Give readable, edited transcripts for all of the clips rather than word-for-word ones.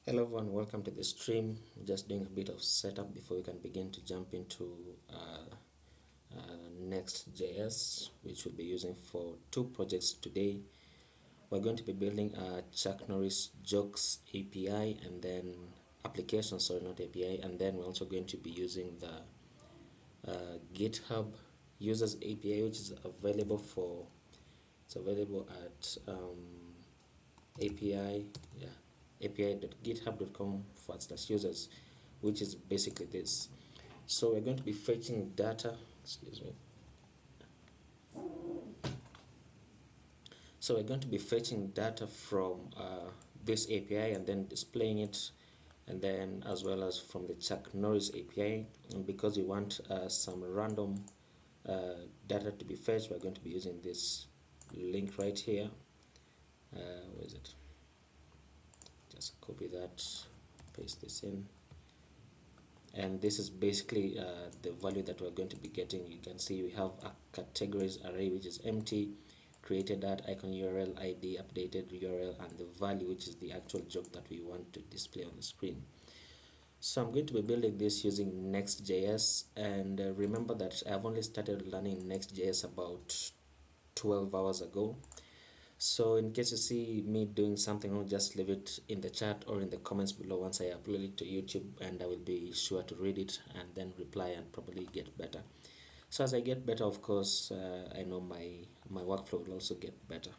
Hello everyone, welcome to the stream. Just doing a bit of setup before we can begin to jump into NextJs, which we'll be using for two projects today. We're going to be building a Chuck Norris Jokes API and then application, sorry, not API, and then we're also going to be using the GitHub Users API, which is available at api.github.com/users, which is basically this. So we're going to be fetching data, so we're going to be fetching data from this API and then displaying it, and then as well as from the Chuck Norris API. And because we want some random data to be fetched, we're going to be using this link right here. Where is it? Just copy that, paste this in, and this is basically the value that we're going to be getting. You can see we have a categories array which is empty, created that icon URL ID, updated URL, and the value, which is the actual joke that we want to display on the screen. So I'm going to be building this using NextJs, and remember that I've only started learning NextJs about 12 hours ago. So in case you see me doing something wrong, just leave it in the chat or in the comments below once I upload it to YouTube, and I will be sure to read it and then reply and probably get better. So as I get better, of course, I know my workflow will also get better.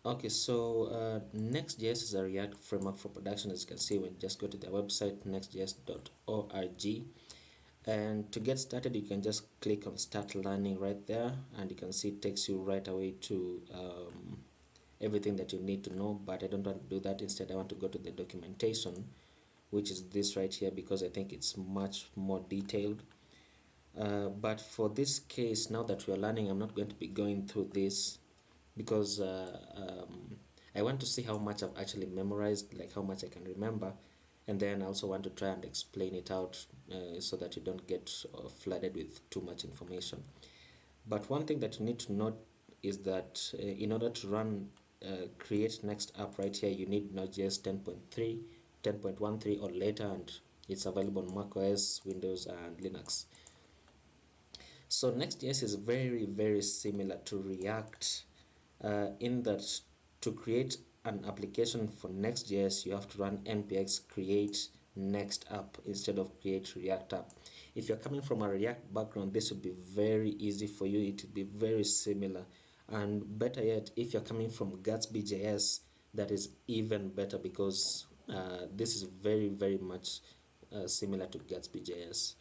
Okay, so NextJS is a React framework for production. As you can see, when you just go to their website, nextjs.org. And to get started, you can just click on start learning right there, and you can see it takes you right away to everything that you need to know. But I don't want to do that. Instead, I want to go to the documentation, which is this right here, because I think it's much more detailed. But for this case, now that we are learning, I'm not going to be going through this because I want to see how much I've actually memorized, like how much I can remember. And then I also want to try and explain it out so that you don't get flooded with too much information. But one thing that you need to note is that in order to run create next app right here, you need Node.js 10.3, 10.13 or later, and it's available on macOS, Windows, and Linux. So Next.js is very, very similar to React in that to create an application for Next.js, you have to run npx create next app instead of create React app. If you're coming from a React background, this would be very easy for you. It would be very similar, and better yet, if you're coming from Gatsby.js, that is even better, because this is very, very much similar to Gatsby.js,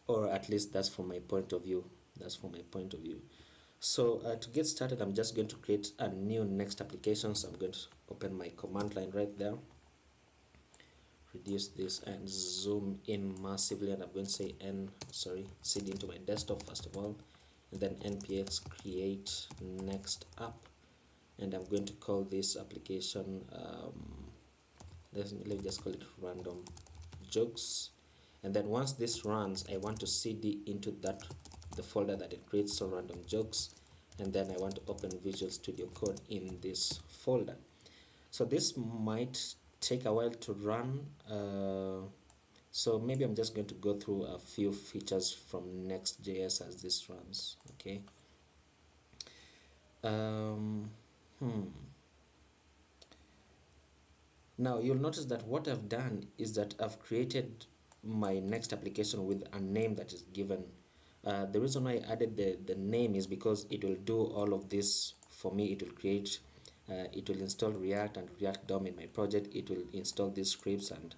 or at least that's from my point of view. So to get started, I'm just going to create a new next application. So I'm going to open my command line right there, reduce this and zoom in massively, and I'm going to say cd into my desktop first of all, and then npx create next app, and I'm going to call this application let me just call it random jokes. And then once this runs, I want to cd into the folder that it creates, so random jokes, and then I want to open Visual Studio Code in this folder. So this might take a while to run, so maybe I'm just going to go through a few features from Next.js as this runs. Okay. Now you'll notice that what I've done is that I've created my next application with a name that is given. The reason why I added the name is because it will do all of this for me. It will create, it will install React and React DOM in my project. It will install these scripts and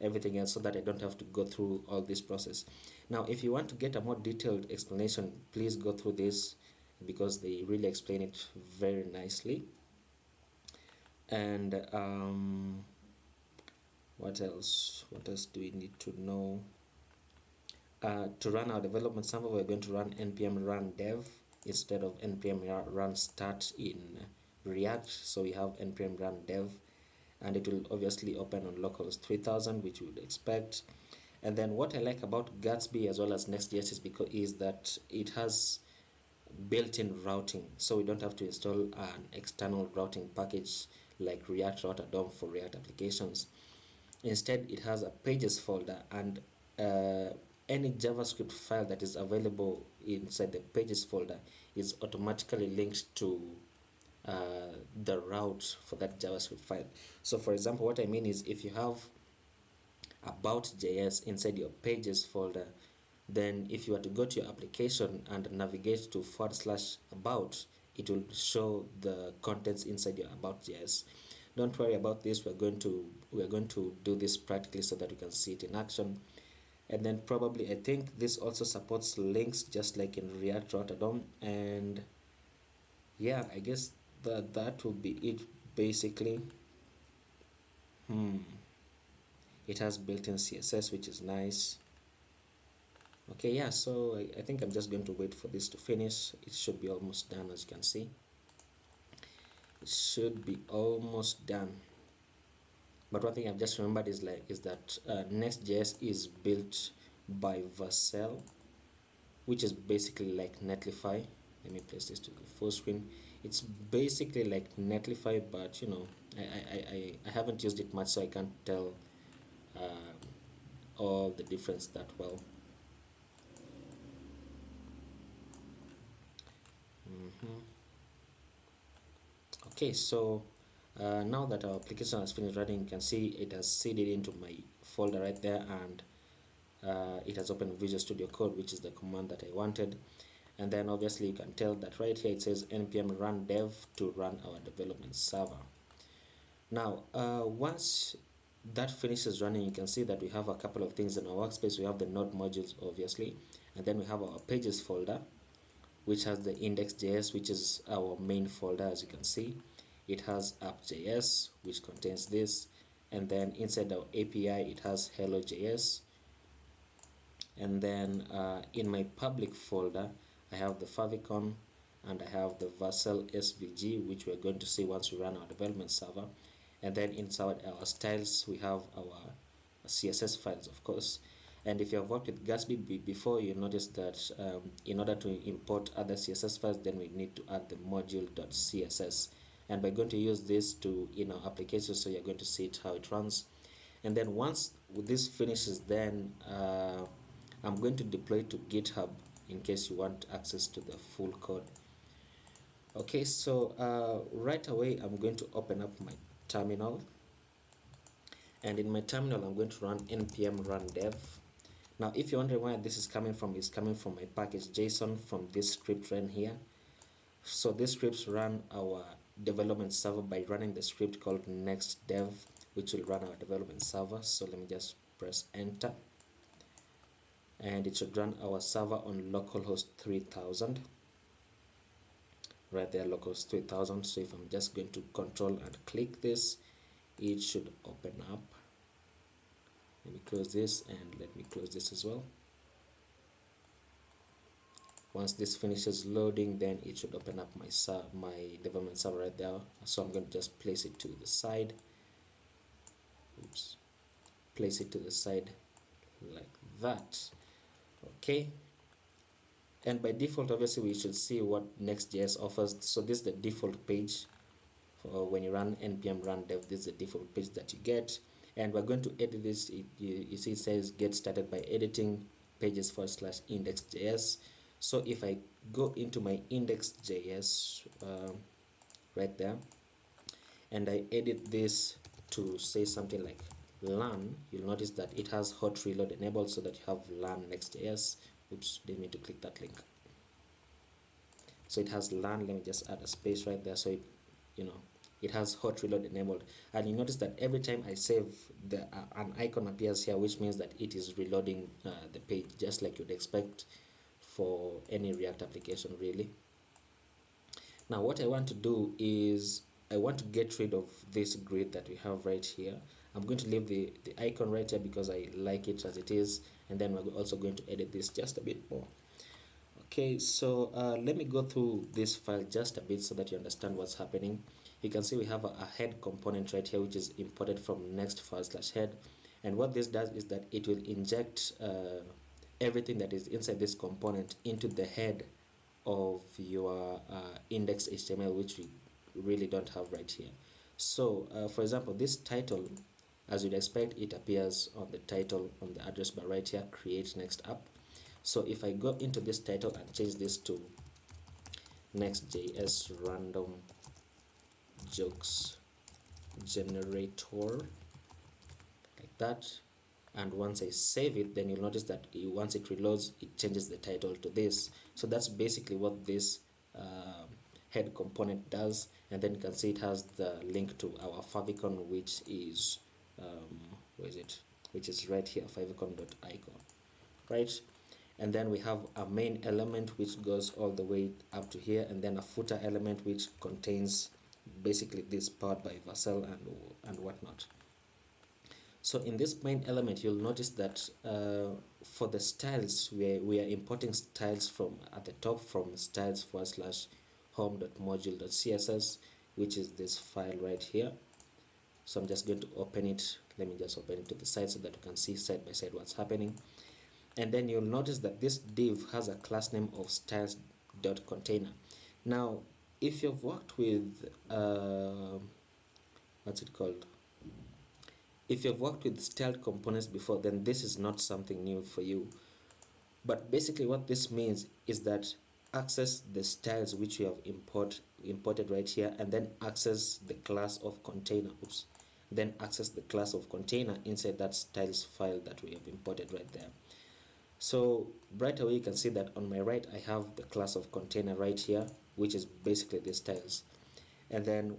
everything else, so that I don't have to go through all this process. Now, if you want to get a more detailed explanation, please go through this, because they really explain it very nicely. And what else do we need to know? To run our development sample, we're going to run npm run dev instead of npm run start in React. So we have npm run dev, and it will obviously open on localhost 3000, which you would expect. And then what I like about Gatsby as well as Next.js is that it has built-in routing, so we don't have to install an external routing package like React Router DOM for React applications. Instead, it has a pages folder, and any JavaScript file that is available inside the pages folder is automatically linked to the route for that JavaScript file. So for example, what I mean is, if you have about.js inside your pages folder, then if you were to go to your application and navigate to /about, it will show the contents inside your about.js. Don't worry about this. We're going to do this practically so that you can see it in action. And then probably, I think this also supports links just like in React Router DOM. And yeah, I guess that will be it basically. It has built-in CSS, which is nice. Okay, yeah, so I think I'm just going to wait for this to finish. It should be almost done, as you can see. It should be almost done. But one thing I've just remembered is that Next.js is built by Vercel, which is basically like Netlify. Let me place this to the full screen. It's basically like Netlify, but you know, I haven't used it much, so I can't tell all the difference that well. Okay, so now that our application has finished running, you can see it has seeded into my folder right there, and it has opened Visual Studio Code, which is the command that I wanted. And then obviously you can tell that right here it says npm run dev to run our development server. Now once that finishes running, you can see that we have a couple of things in our workspace. We have the node modules, obviously, and then we have our pages folder, which has the index.js, which is our main folder. As you can see, it has app.js, which contains this, and then inside our API it has hello.js. And then in my public folder I have the favicon, and I have the Vercel SVG, which we're going to see once we run our development server. And then inside our styles we have our CSS files, of course. And if you have worked with Gatsby before, you notice that in order to import other CSS files, then we need to add the module.css. And we're going to use this in our application, so you're going to see it how it runs. And then once this finishes, then I'm going to deploy it to GitHub in case you want access to the full code. Okay, so right away I'm going to open up my terminal, and in my terminal I'm going to run npm run dev. Now if you're wondering where this is coming from, it's coming from my package JSON from this script right here. So this scripts run our development server by running the script called nextdev, which will run our development server. So let me just press enter, and it should run our server on localhost 3000 right there, localhost 3000. So if I'm just going to control and click this, it should open up. Let me close this, and let me close this as well. Once this finishes loading, then it should open up my development server right there. So I'm going to just place it to the side. Oops. Place it to the side like that. Okay. And by default, obviously, we should see what Next.js offers. So this is the default page for when you run npm run dev. This is the default page that you get. And we're going to edit this. You see it says get started by editing pages /index.js. So if I go into my index.js right there, and I edit this to say something like learn, you'll notice that it has hot reload enabled, so that you have learn Next.js. Oops, didn't mean to click that link. So it has learn. Let me just add a space right there, so it has hot reload enabled. And you notice that every time I save, an icon appears here, which means that it is reloading the page, just like you'd expect for any React application, really. Now what I want to do is I want to get rid of this grid that we have right here. I'm going to leave the icon right here because I like it as it is, and then we're also going to edit this just a bit more. Okay, so let me go through this file just a bit so that you understand what's happening. You can see we have a head component right here, which is imported from next/head, and what this does is that it will inject everything that is inside this component into the head of your index.html, which we really don't have right here. So for example, this title, as you'd expect, it appears on the title on the address bar right here, create next app. So if I go into this title and change this to NextJS random jokes generator, like that, and once I save it, then you'll notice that once it reloads, it changes the title to this. So that's basically what this head component does. And then you can see it has the link to our favicon, which is where is it, which is right here, favicon.icon, right? And then we have a main element which goes all the way up to here, and then a footer element which contains basically this powered by Vercel and whatnot. So in this main element, you'll notice that for the styles, we are importing styles from at the top from styles / home.module.css, which is this file right here. So I'm just going to open it. Let me just open it to the side so that you can see side by side what's happening. And then you'll notice that this div has a class name of styles.container. Now, if you've worked with what's it called? If you've worked with styled components before, then this is not something new for you. But basically what this means is that access the styles which we have imported right here, and then access the class of container. Then access the class of container inside that styles file that we have imported right there. So right away you can see that on my right I have the class of container right here, which is basically the styles. And then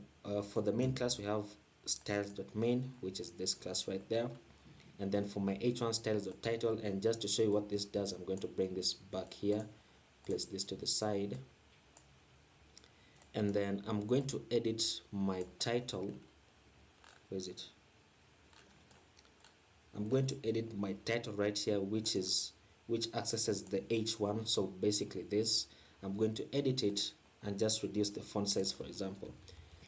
for the main class we have styles.main, which is this class right there. And then for my h1 styles.title, and just to show you what this does, I'm going to bring this back here, place this to the side, and then I'm going to edit my title. Where is it? I'm going to edit my title right here, which accesses the h1. So basically this, I'm going to edit it and just reduce the font size. For example,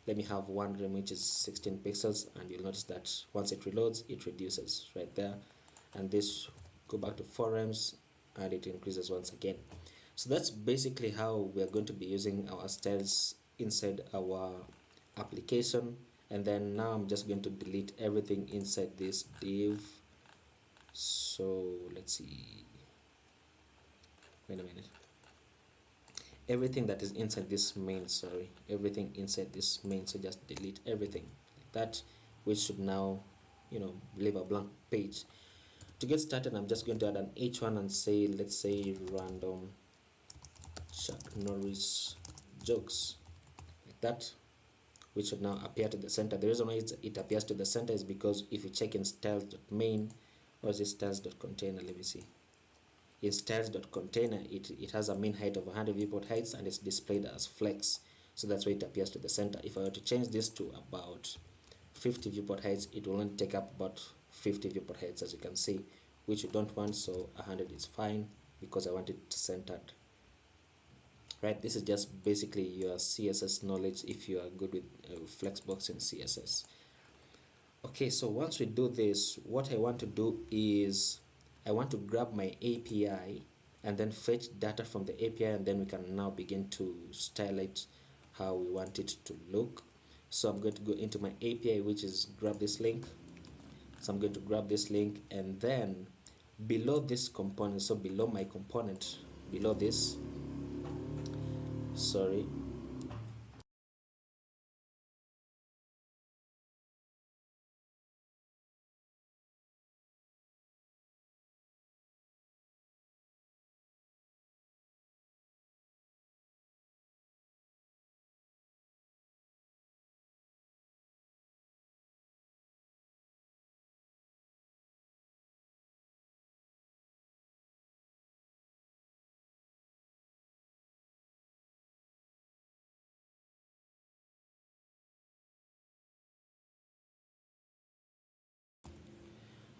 let me have one rem which is 16 pixels, and you'll notice that once it reloads, it reduces right there, and this go back to 4 rems and it increases once again. So that's basically how we are going to be using our styles inside our application. And then now I'm just going to delete everything inside this div. So let's see, wait a minute, everything that is inside this main, everything inside this main, so just delete everything like that, which should now leave a blank page. To get started, I'm just going to add an h1 and say, let's say random Chuck Norris jokes, like that, which should now appear to the center. The reason why it appears to the center is because if you check in styles.main, or is it styles.container, let me see, in styles.container, it has a mean height of 100 viewport heights and it's displayed as flex, so that's why it appears to the center. If I were to change this to about 50 viewport heights, it will only take up about 50 viewport heights, as you can see, which you don't want. So 100 is fine because I want it centered. Right, this is just basically your CSS knowledge if you are good with Flexbox and CSS. Okay, so once we do this, what I want to do is I want to grab my API and then fetch data from the API, and then we can now begin to style it how we want it to look. So I'm going to go into my API, which is grab this link. So I'm going to grab this link, and then below this component, so below my component, below this, sorry,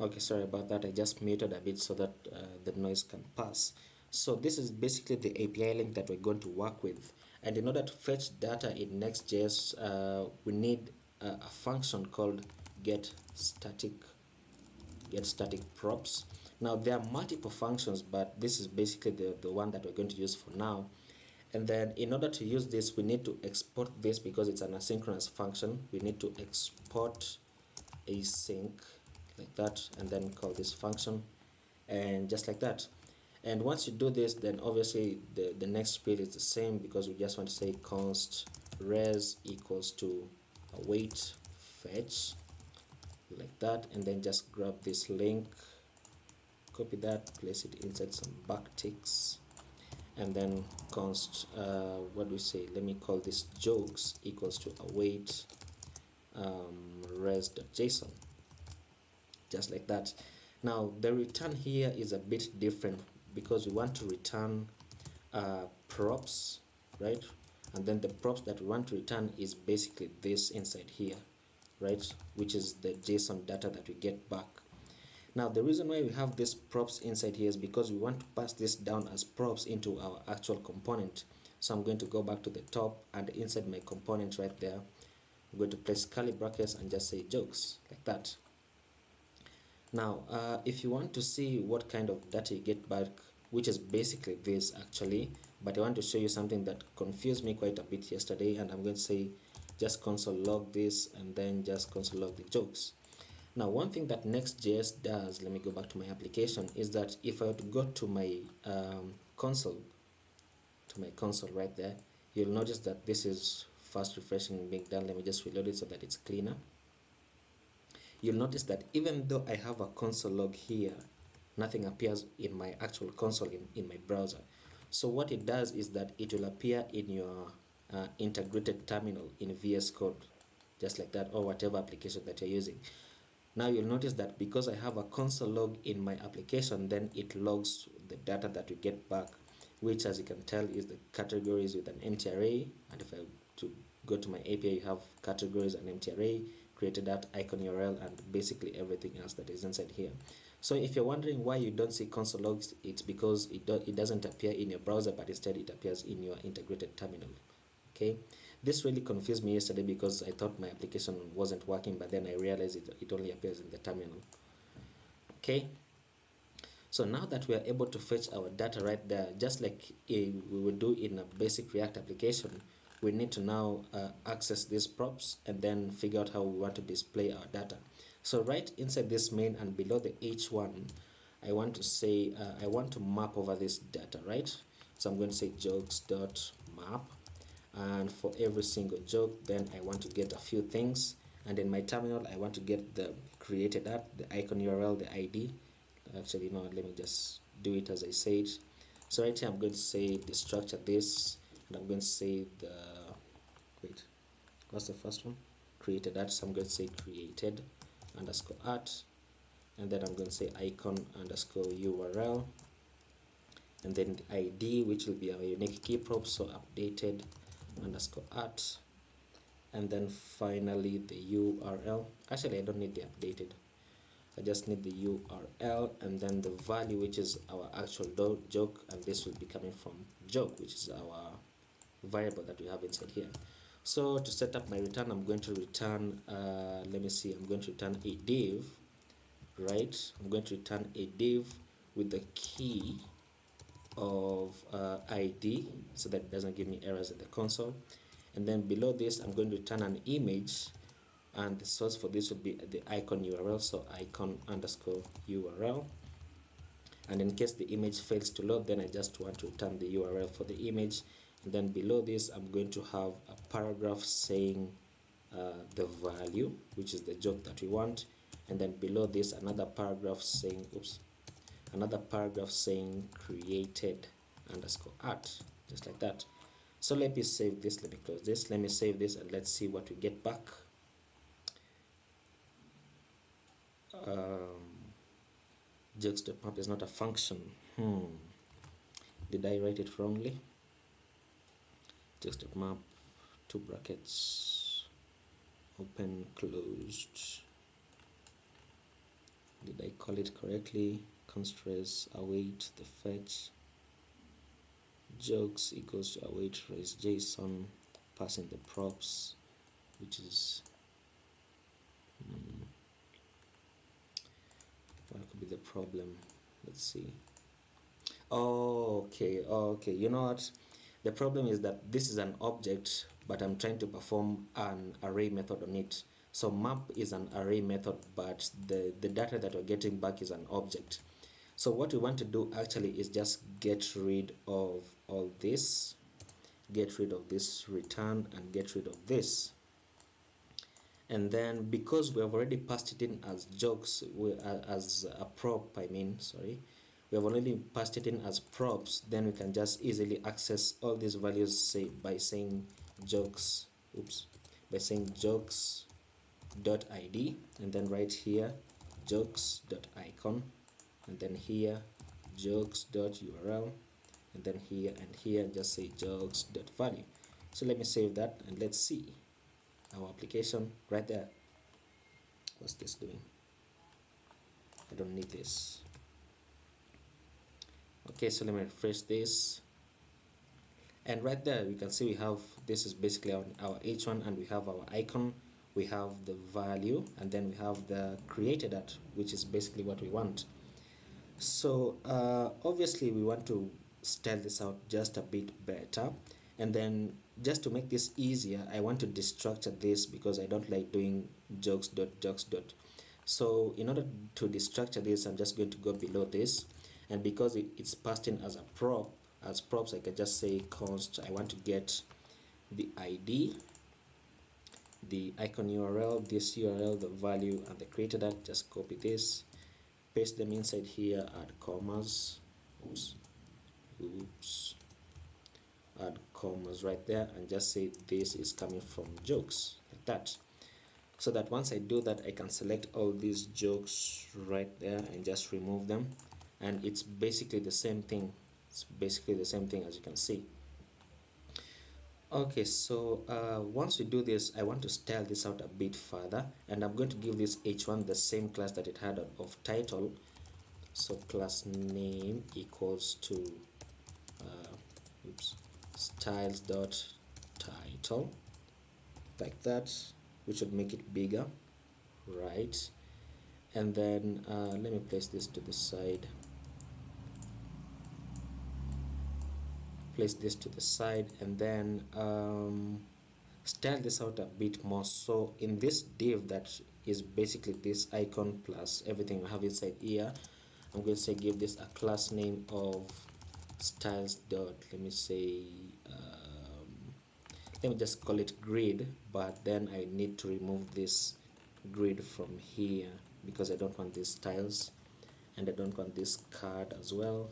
okay, sorry about that. I just muted a bit so that the noise can pass. So this is basically the API link that we're going to work with. And in order to fetch data in Next.js, we need a function called get static props. Now there are multiple functions, but this is basically the one that we're going to use for now. And then in order to use this, we need to export this because it's an asynchronous function. We need to export async like that, and then call this function, and just like that. And once you do this, then obviously the next script is the same, because we just want to say const res equals to await fetch like that, and then just grab this link, copy that, place it inside some backticks, and then const what do we say, let me call this jokes equals to await res.json, just like that. Now the return here is a bit different because we want to return props, right? And then the props that we want to return is basically this inside here, right, which is the JSON data that we get back. Now the reason why we have these props inside here is because we want to pass this down as props into our actual component. So I'm going to go back to the top, and inside my component right there, I'm going to place curly brackets and just say jokes like that. Now if you want to see what kind of data you get back, which is basically this actually, but I want to show you something that confused me quite a bit yesterday, and I'm going to say just console log this, and then just console log the jokes. Now one thing that Next.js does, let me go back to my application, is that if I were to go to my console right there, you'll notice that this is fast refreshing being done. Let me just reload it so that it's cleaner. You'll notice that even though I have a console log here, nothing appears in my actual console in my browser. So what it does is that it will appear in your integrated terminal in VS Code, just like that, or whatever application that you're using. Now you'll notice that because I have a console log in my application, then it logs the data that we get back, which, as you can tell, is the categories with an empty array. And if I to go to my API, you have categories and empty array, created that icon URL, and basically everything else that is inside here. So if you're wondering why you don't see console logs, it's because it doesn't appear in your browser, but instead it appears in your integrated terminal. Okay, this really confused me yesterday because I thought my application wasn't working, but then I realized it only appears in the terminal. Okay, so now that we are able to fetch our data right there, just like we would do in a basic React application, we need to now access these props and then figure out how we want to display our data. So right inside this main and below the H1, I want to say I want to map over this data, right? So I'm going to say jokes.map, and for every single joke, then I want to get a few things, and in my terminal I want to get the created app, the icon URL, the ID. Actually, no, let me just do it as I said. So right here I'm going to say the structure this, and I'm going to say the what's the first one, created at. So I'm going to say created underscore at, and then I'm going to say icon underscore URL, and then the ID, which will be our unique key prop, so updated underscore at, and then finally the URL. Actually, I don't need the updated, I just need the URL, and then the value, which is our actual joke, and this will be coming from joke, which is our variable that we have inside here. So to set up my return, I'm going to return let me see, I'm going to return a div, right? I'm going to return a div with the key of ID, so that it doesn't give me errors in the console. And then below this, I'm going to return an image, and the source for this will be the icon URL, so icon underscore URL. And in case the image fails to load, then I just want to return the URL for the image. And then below this, I'm going to have a paragraph saying the value, which is the joke that we want. And then below this, another paragraph saying created underscore art, just like that. So let me save this, let me close this, let me save this, and let's see what we get back. Jokes.map is not a function. Did I write it wrongly? Jokes.map, two brackets, open, closed. Did I call it correctly? Constraints await the fetch. Jokes equals to await raise JSON, passing the props, which is what could be the problem? Let's see. Okay, you know what, The problem is that this is an object, but I'm trying to perform an array method on it. So map is an array method, but the data that we're getting back is an object. So what we want to do actually is just get rid of all this, get rid of this return, and get rid of this. And then because we have already passed it in as jokes, as a prop, we have already passed it in as props, then we can just easily access all these values, say by saying jokes, by saying jokes dot id, and then right here jokes dot icon, and then here jokes dot url, and then here and here just say jokes dot value. So let me save that and let's see our application right there. What's this doing? I don't need this. Okay, so let me refresh this, and right there we can see we have, this is basically our h1, and we have our icon, we have the value, and then we have the created at, which is basically what we want. So obviously we want to style this out just a bit better, and then just to make this easier, I want to destructure this because I don't like doing jokes dot. So in order to destructure this, I'm just going to go below this, and because it's passed in as a prop, as props, I can just say const, I want to get the id, the icon URL, this URL, the value, and the created at. Just copy this, paste them inside here, add commas, add commas right there, and just say this is coming from jokes, like that. So that once I do that, I can select all these jokes right there and just remove them, and it's basically the same thing. It's basically the same thing, as you can see. Okay, so once we do this, I want to style this out a bit further, and I'm going to give this h1 the same class that it had of title. So class name equals to styles dot title, like that, which would make it bigger, right? And then let me place this to the side, and then style this out a bit more. So in this div that is basically this icon plus everything we have inside here, I'm going to say give this a class name of styles dot, let me just call it grid, but then I need to remove this grid from here because I don't want these styles, and I don't want this card as well,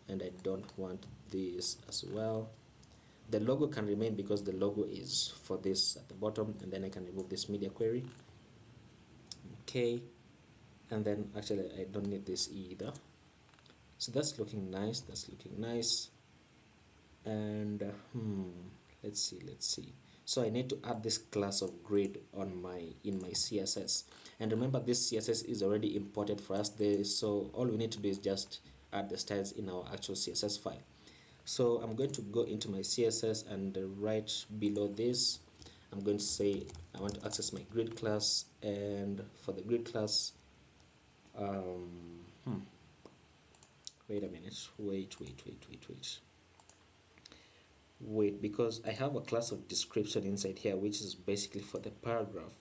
and I don't want this as well. The logo can remain because the logo is for this at the bottom, and then I can remove this media query. Okay, and then actually I don't need this either. So that's looking nice, and let's see. So I need to add this class of grid on in my CSS, and remember this CSS is already imported for us there, so all we need to do is just add the styles in our actual CSS file. So I'm going to go into my CSS, and right below this I'm going to say I want to access my grid class, and for the grid class wait a minute, wait, because I have a class of description inside here, which is basically for the paragraph.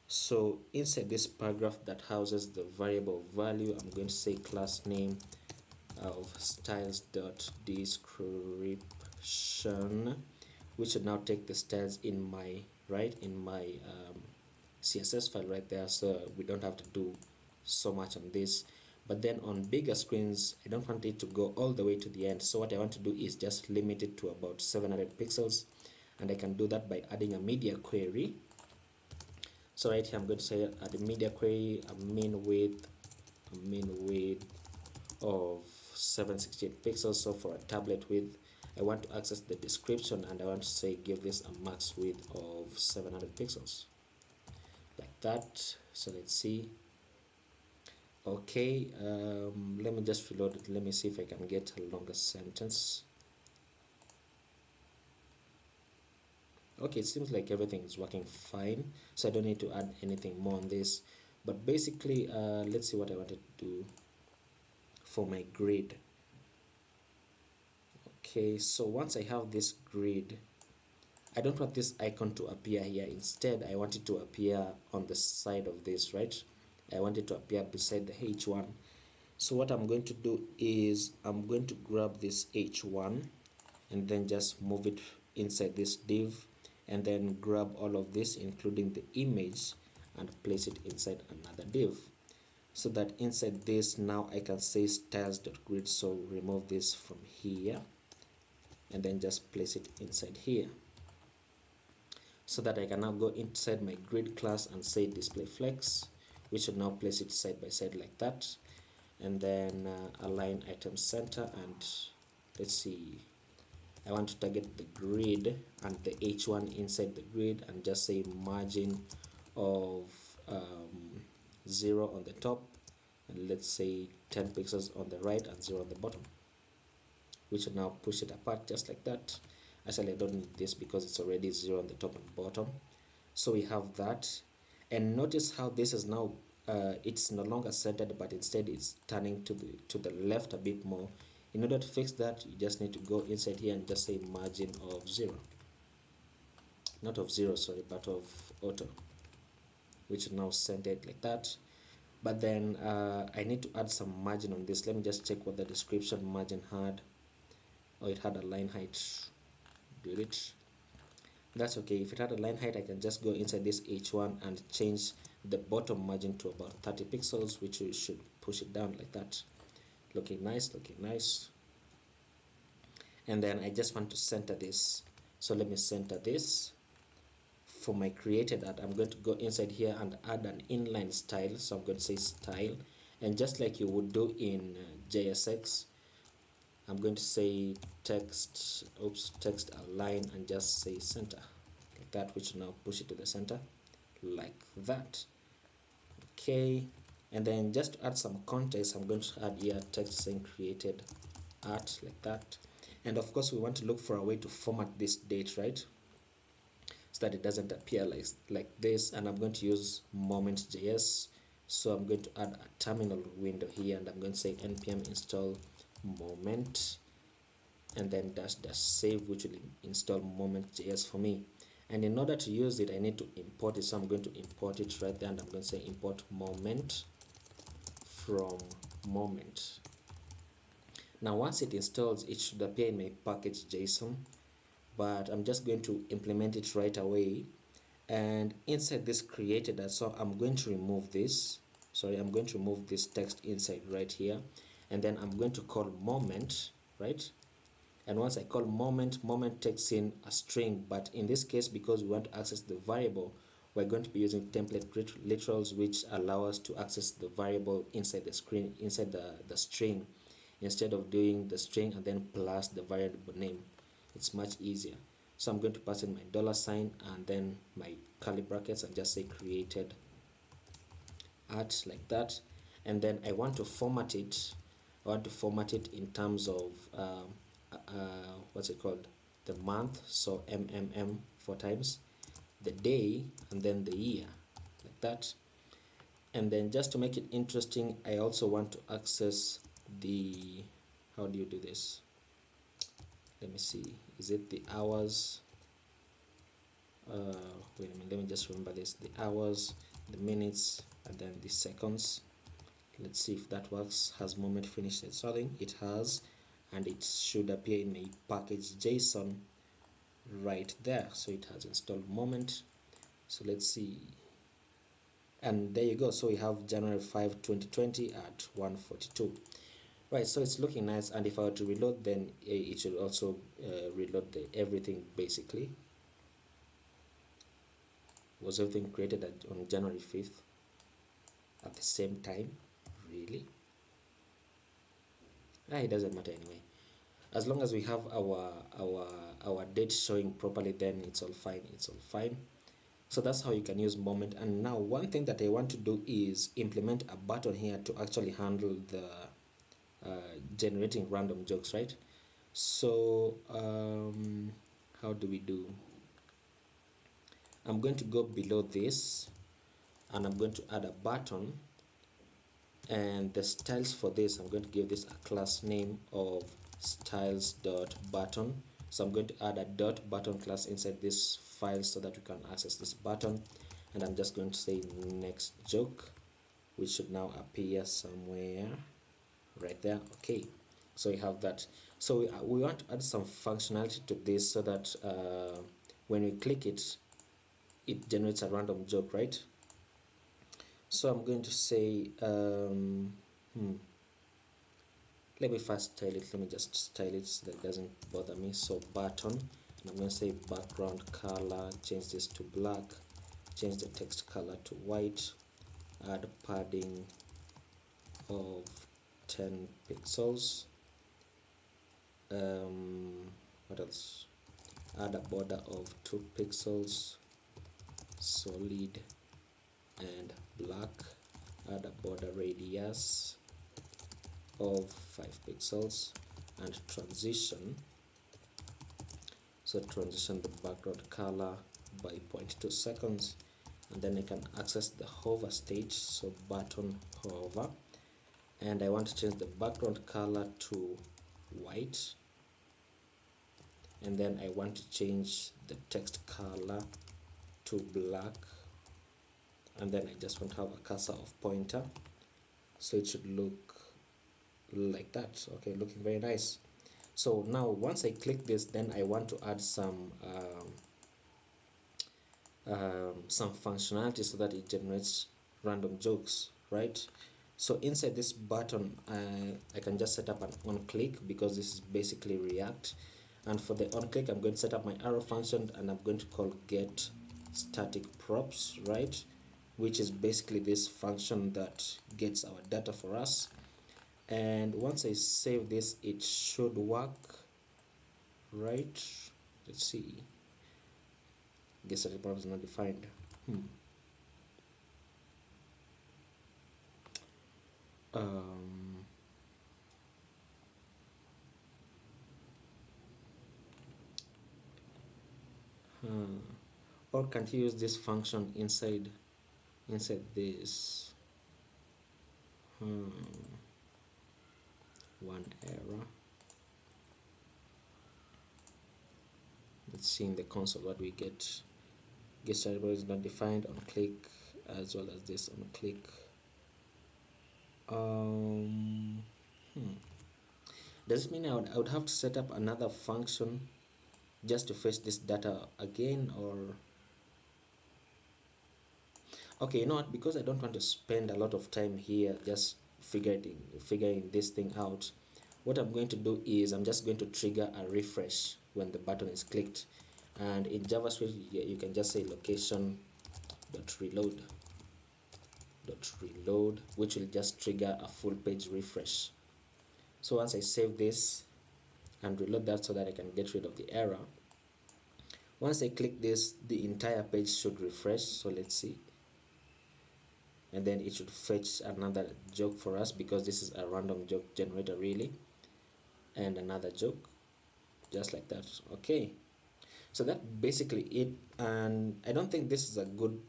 So inside this paragraph that houses the variable value, I'm going to say class name of styles.description, which should now take the styles in my CSS file right there, so we don't have to do so much on this. But then on bigger screens, I don't want it to go all the way to the end, so what I want to do is just limit it to about 700 pixels, and I can do that by adding a media query. So right here I'm going to say add a media query, a mean width of 768 pixels. So for a tablet width, I want to access the description, and I want to say give this a max width of 700 pixels, like that. So let's see. Okay, let me just reload it. Let me see if I can get a longer sentence. Okay, it seems like everything is working fine, so I don't need to add anything more on this. But basically, let's see what I wanted to do for my grid. Okay, so once I have this grid, I don't want this icon to appear here. Instead, I want it to appear on the side of this, right? I want it to appear beside the H1. So what I'm going to do is I'm going to grab this H1 and then just move it inside this div, and then grab all of this including the image and place it inside another div, so that inside this now I can say styles.grid. So remove this from here and then just place it inside here, so that I can now go inside my grid class and say display flex, which should now place it side by side like that, and then align item center, and let's see, I want to target the grid and the H1 inside the grid, and just say margin of 0 on the top, and let's say 10 pixels on the right and 0 on the bottom, which will now push it apart just like that. Actually, I don't need this because it's already 0 on the top and bottom. So we have that, and notice how this is now it's no longer centered, but instead it's turning to the left a bit more. In order to fix that, you just need to go inside here and just say margin of 0, not of 0, sorry, but of auto, which is now centered like that. But then I need to add some margin on this. Let me just check what the description margin had. Oh, it had a line height. Delete. That's okay. If it had a line height, I can just go inside this H1 and change the bottom margin to about 30 pixels, which we should push it down like that. Looking nice, looking nice. And then I just want to center this. So let me center this. For my created art, I'm going to go inside here and add an inline style. So I'm going to say style, and just like you would do in JSX, I'm going to say text align and just say center like that, which will now push it to the center like that. Okay, and then just to add some context, I'm going to add here text saying created art like that. And of course we want to look for a way to format this date, right, so that it doesn't appear like this. And I'm going to use moment.js. So I'm going to add a terminal window here, and I'm going to say npm install moment, and then dash save, which will install moment.js for me. And in order to use it, I need to import it. So I'm going to import it right there, and I'm going to say import moment from moment. Now once it installs, it should appear in my package.json, but I'm just going to implement it right away. And inside this created, so I'm going to remove this. Sorry, I'm going to remove this text inside right here, and then I'm going to call moment, right? And once I call moment, moment takes in a string, but in this case, because we want to access the variable, we're going to be using template literals, which allow us to access the variable inside the screen, inside the string, instead of doing the string and then plus the variable name. It's much easier. So I'm going to pass in my $sign and then my curly brackets and just say created art like that. And then I want to format it. I want to format it in terms of what's it called, the month. So MMM 4 times, the day, and then the year like that. And then just to make it interesting, I also want to access the, how do you do this? Let me see, is it the hours? Wait a minute, let me just remember this, the hours, the minutes, and then the seconds. Let's see if that works. Has moment finished installing? It has, and it should appear in my package.json right there. So it has installed moment. So let's see, and there you go. So we have January 5 2020 at 1:42. Right, so it's looking nice. And if I were to reload, then it should also reload everything basically. Was everything created on January 5th at the same time? Really? It doesn't matter anyway. As long as we have our date showing properly, then it's all fine. It's all fine. So that's how you can use moment. And now one thing that I want to do is implement a button here to actually handle the generating random jokes, right? So how do we do? I'm going to go below this, and I'm going to add a button, and the styles for this, I'm going to give this a class name of styles.button. So I'm going to add a dot button class inside this file so that we can access this button, and I'm just going to say next joke, which should now appear somewhere right there. Okay, so we have that. So we want to add some functionality to this so that when we click it, it generates a random joke, right? So I'm going to say let me first style it. Let me just style it so that it doesn't bother me. So button, and I'm going to say background color, change this to black, change the text color to white, add padding of 10 pixels. What else? Add a border of 2 pixels, solid and black. Add a border radius of 5 pixels, and transition. So transition the background color by 0.2 seconds, and then I can access the hover state, so button hover, and I want to change the background color to white, and then I want to change the text color to black, and then I just want to have a cursor of pointer, so it should look like that. Okay, looking very nice. So now once I click this, then I want to add some functionality so that it generates random jokes, right? So inside this button, I can just set up an on click, because this is basically React. And for the on click, I'm going to set up my arrow function, and I'm going to call get static props, right? Which is basically this function that gets our data for us. And once I save this, it should work, right? Let's see. Get static props is not defined. Um, or can't you use this function inside this? One error. Let's see in the console what we get. Get started is not defined on click, as well as this on click. Does it mean I would have to set up another function just to fetch this data again, or? Okay, you know what, because I don't want to spend a lot of time here just figuring this thing out, what I'm going to do is I'm just going to trigger a refresh when the button is clicked. And in JavaScript, you can just say location.reload, which will just trigger a full page refresh. So once I save this and reload that so that I can get rid of the error, once I click this, the entire page should refresh. So let's see. And then it should fetch another joke for us, because this is a random joke generator really, and another joke, just like that. Okay, so that basically it. And I don't think this is a good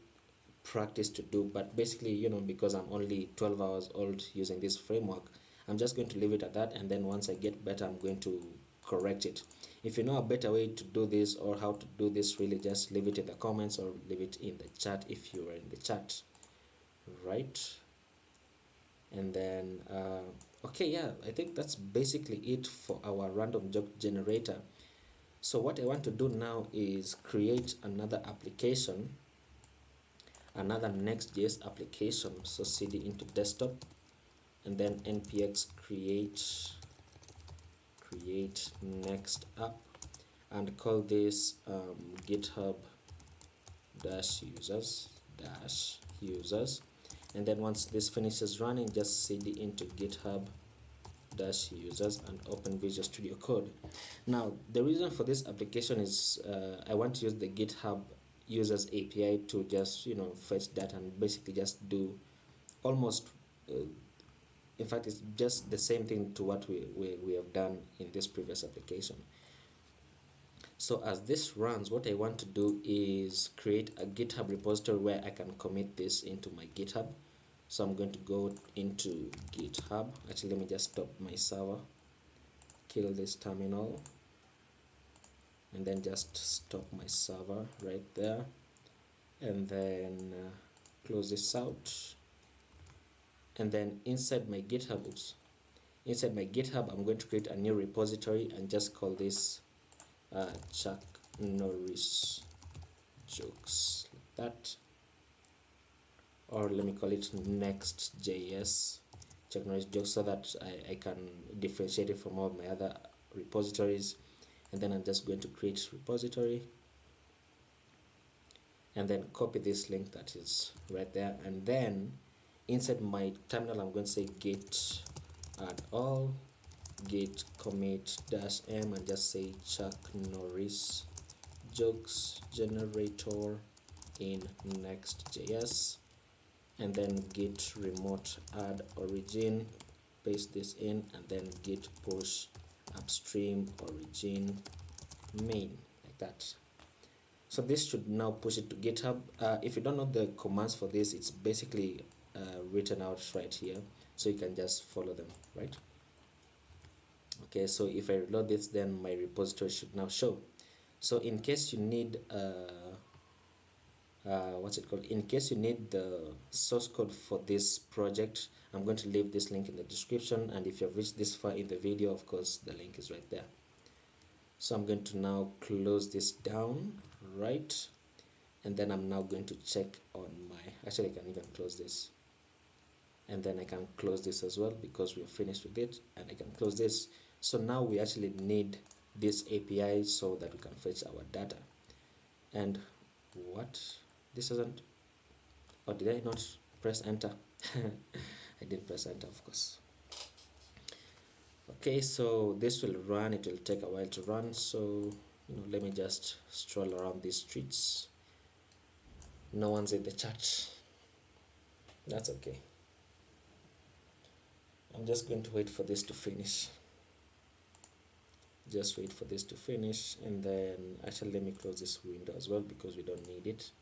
practice to do, but basically, you know, because I'm only 12 hours old using this framework, I'm just going to leave it at that, and then once I get better, I'm going to correct it. If you know a better way to do this, or how to do this, really just leave it in the comments, or leave it in the chat if you are in the chat, right? And then okay, yeah, I think that's basically it for our random joke generator. So what I want to do now is create another application, another Next.js application. So cd into desktop, and then npx create next app, and call this github users. And then once this finishes running, just cd into github users and open Visual Studio Code. Now the reason for this application is I want to use the GitHub Users API to just, you know, fetch data and basically just do almost in fact it's just the same thing to what we have done in this previous application. So as this runs, what I want to do is create a GitHub repository where I can commit this into my GitHub. So I'm going to go into GitHub. Actually, let me just stop my server. kill this terminal and then just stop my server right there, and then close this out. And then inside my GitHub, I'm going to create a new repository and just call this Chuck Norris jokes, like that. Or let me call it NextJs Chuck Norris jokes, so that I can differentiate it from all my other repositories. And then I'm just going to create repository and then copy this link that is right there, and then inside my terminal I'm going to say git add all, git commit -m, and just say Chuck Norris jokes generator in Next.js, and then git remote add origin, paste this in, and then git push upstream origin main, like that. So this should now push it to GitHub. If you don't know the commands for this, it's basically written out right here, so you can just follow them, right? Okay, so if I reload this, then my repository should now show. So in case you need in case you need the source code for this project, I'm going to leave this link in the description, and if you have reached this far in the video, of course the link is right there. So I'm going to now close this down, right? And then I'm now going to check on my, actually I can even close this, and then I can close this as well because we're finished with it, and I can close this. So now we actually need this API so that we can fetch our data. And what? This isn't, or did I not press enter? I didn't press enter, of course. Okay, so this will run, it will take a while to run, so let me just stroll around these streets. No one's in the chat. That's okay. I'm just going to wait for this to finish. Just wait for this to finish, and then actually let me close this window as well because we don't need it.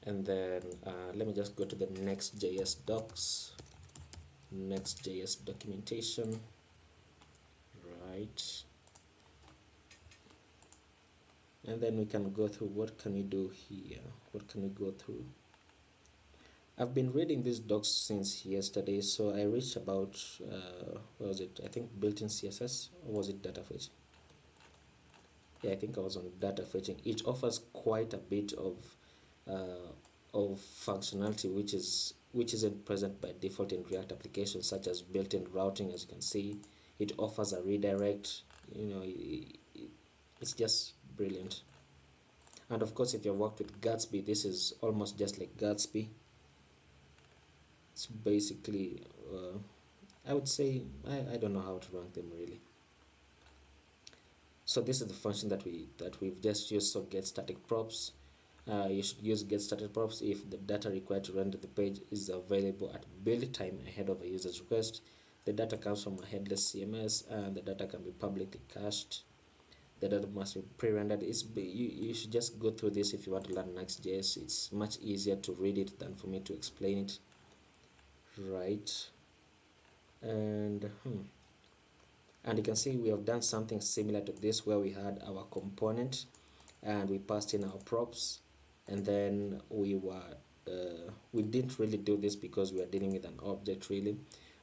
And then let me just go to the Next.js docs, Next.js documentation, right? And then we can go through what can we do here. What can we go through? I've been reading these docs since yesterday, so I reached about what was it? I think built-in CSS, or was it data fetching? Yeah, I think I was on data fetching. It offers quite a bit of functionality which isn't present by default in React applications, such as built-in routing. As you can see, it offers a redirect. It's just brilliant. And of course, if you've worked with Gatsby, this is almost just like Gatsby. It's basically I would say I don't know how to rank them really. So this is the function that we've just used. So get static props. You should use get started props if the data required to render the page is available at build time ahead of a user's request. The data comes from a headless CMS, and the data can be publicly cached. The data must be pre-rendered. You should just go through this if you want to learn Next.js. It's much easier to read it than for me to explain it, right? And you can see we have done something similar to this, where we had our component and we passed in our props, and then we didn't really do this because we are dealing with an object really.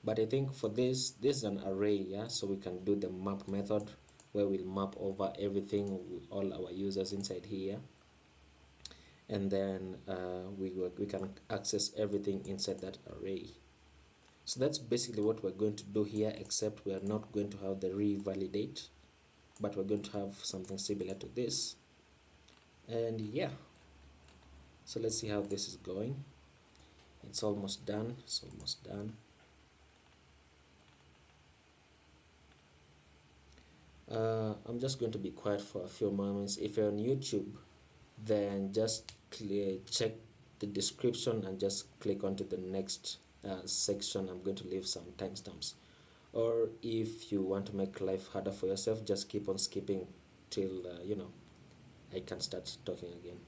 But I think for this is an array, yeah, so we can do the map method where we'll map over everything with all our users inside here, and then we can access everything inside that array. So that's basically what we're going to do here, except we are not going to have the revalidate, but we're going to have something similar to this. And yeah, so let's see how this is going. It's almost done. I'm just going to be quiet for a few moments. If you're on YouTube, then just check the description and just click onto the next section. I'm going to leave some timestamps. Or if you want to make life harder for yourself, just keep on skipping till I can start talking again.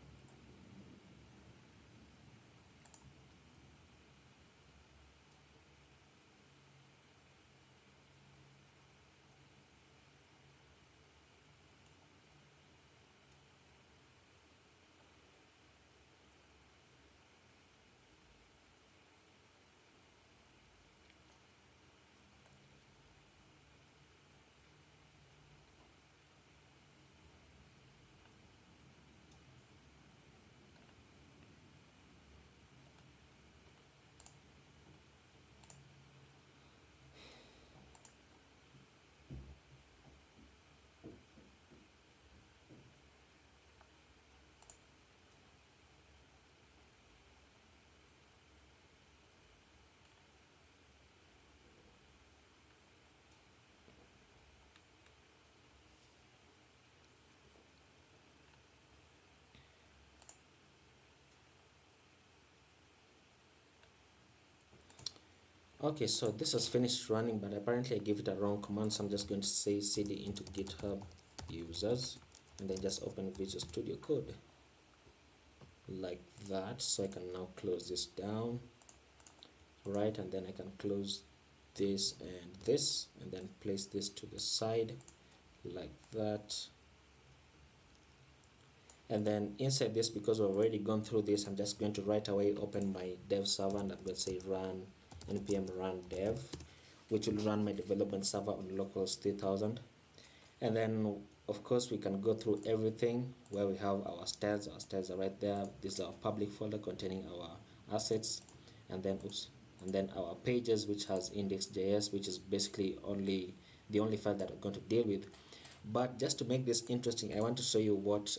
Okay, so this has finished running, but apparently I gave it a wrong command, so I'm just going to say cd into GitHub users and then just open Visual Studio Code like that. So I can now close this down, right, and then I can close this and then place this to the side like that. And then inside this, because we've already gone through this, I'm just going to right away open my dev server, and I'm going to say run npm run dev, which will run my development server on localhost 3000. And then of course we can go through everything where we have our styles. Our styles are right there. This is our public folder containing our assets, and then our pages, which has index.js, which is basically the only file that I'm going to deal with. But just to make this interesting, I want to show you what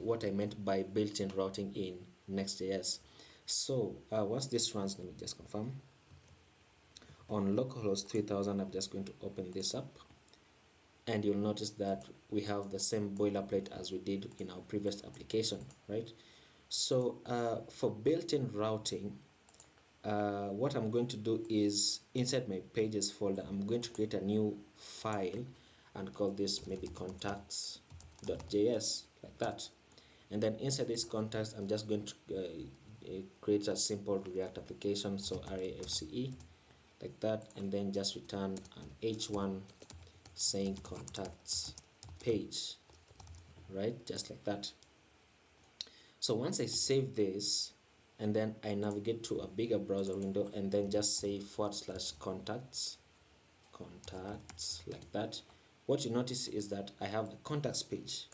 what I meant by built-in routing in NextJS. So once this runs, let me just confirm. On localhost 3000, I'm just going to open this up, and you'll notice that we have the same boilerplate as we did in our previous application, right? So for built-in routing, what I'm going to do is inside my pages folder, I'm going to create a new file and call this maybe contacts.js, like that. And then inside this contacts, I'm just going to create a simple React application, so rafce like that, and then just return an h1 saying contacts page, right, just like that. So once I save this and then I navigate to a bigger browser window and then just say /contacts like that, what you notice is that I have the contacts page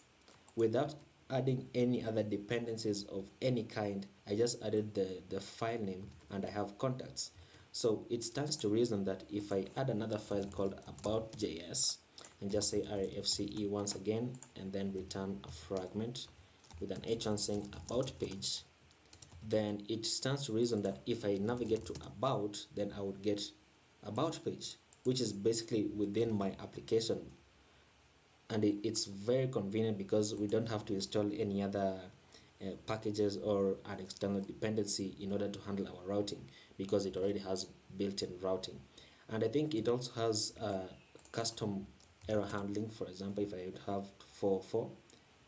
without adding any other dependencies of any kind. I just added the file name and I have contacts. So it stands to reason that if I add another file called about.js and just say rafce once again and then return a fragment with an h1 saying about page, then it stands to reason that if I navigate to about, then I would get about page, which is basically within my application. And it's very convenient because we don't have to install any other packages or an external dependency in order to handle our routing, because it already has built-in routing. And I think it also has custom error handling. For example, if I would have 404,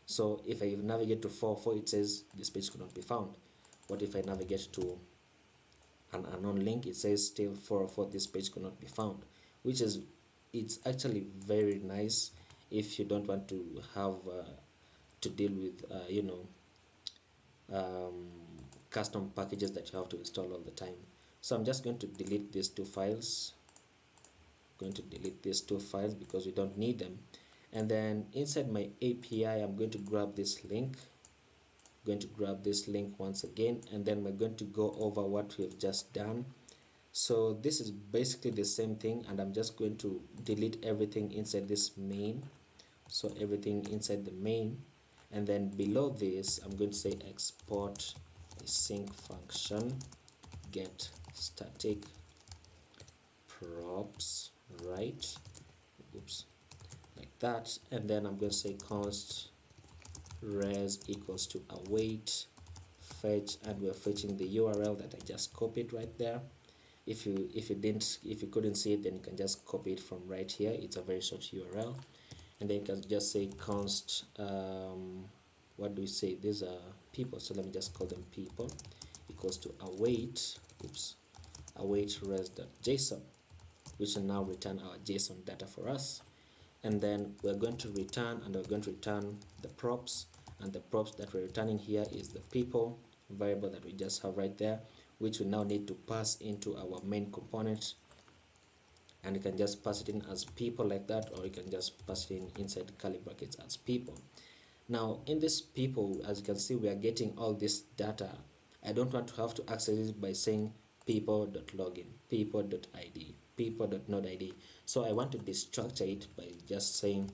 so if I navigate to 404, it says this page cannot be found. What if I navigate to an unknown link? It says still 404, this page cannot be found, which is, it's actually very nice if you don't want to have to deal with custom packages that you have to install all the time. So I'm just going to delete these two files, because we don't need them. And then inside my API, I'm going to grab this link, once again, and then we're going to go over what we've just done. So this is basically the same thing, and I'm just going to delete everything inside this main. So everything inside the main, and then below this I'm going to say export async function get static props, right, oops, like that. And then I'm going to say const res equals to await fetch, and we're fetching the URL that I just copied right there. If you couldn't see it, then you can just copy it from right here. It's a very short URL. And then you can just say const what do we say, these are people, so let me just call them people, equals to await res.json, which will now return our JSON data for us. And then we're going to return the props, and the props that we're returning here is the people variable that we just have right there, which we now need to pass into our main component. And you can just pass it in as people like that, or you can just pass it in inside curly brackets as people. Now in this people, as you can see, we are getting all this data. I don't want to have to access it by saying people.login, people.id, people.nodeid. So I want to destructure it by just saying